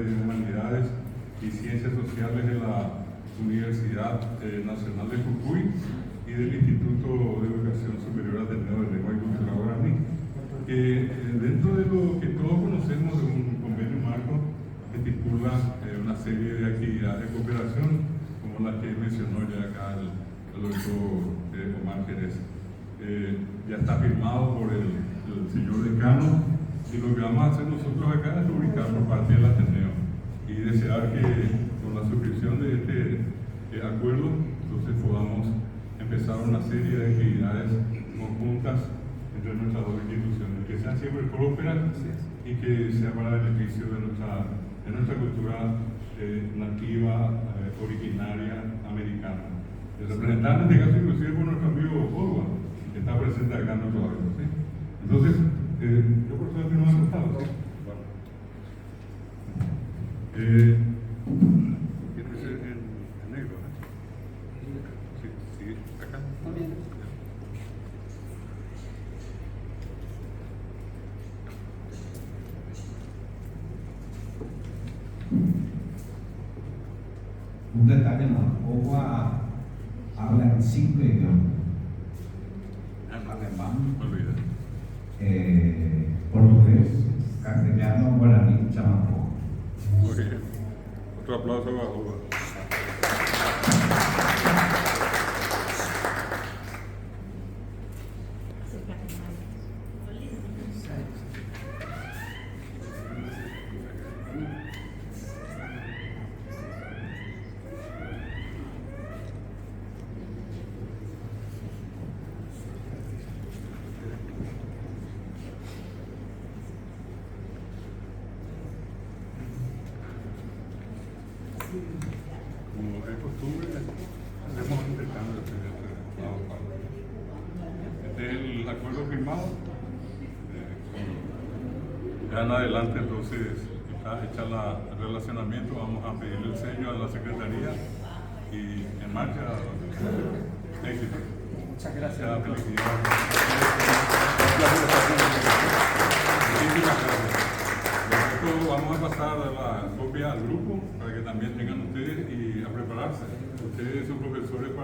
de Humanidades y Ciencias Sociales de la Universidad Nacional de Jujuy y del Instituto de Educación Superior Ateneo de Lengua y Cultura Guaraní, que dentro de lo que todos conocemos de un convenio marco que estipula una serie de actividades de cooperación, como la que mencionó ya acá el doctor Omar Jerez. Ya está firmado por el señor decano, y lo que vamos a hacer nosotros acá es publicar por parte del Ateneo y desear que con la suscripción de este acuerdo entonces podamos empezar una serie de actividades conjuntas entre nuestras dos instituciones, que sean siempre prósperas y que sea para beneficio de nuestra cultura nativa, originaria, americana. El representante, en este caso, inclusive por nuestro amigo Orwa, que está presente acá en nuestro evento, ¿sí? Entonces, yo por suerte no he gustado, ¿sí? Tiene que ser en negro, ¿eh? Sí, sí, acá. Muy bien. Un detalle más, Orwa habla en 5 idiomas: alemán, portugués, castellano, guaraní, chamaco. Muy bien. Otro aplauso a Orwa. Como es costumbre, hacemos un intercambio de lado a lado. Este es el acuerdo firmado. Ya en adelante, entonces, está hecha el relacionamiento. Vamos a pedirle el sello a la Secretaría y en marcha. Éxito. Muchas gracias. Felicidades. Muchísimas gracias. Esto vamos a pasar la copia al grupo para que también tengan ustedes y a prepararse. Ustedes son profesores para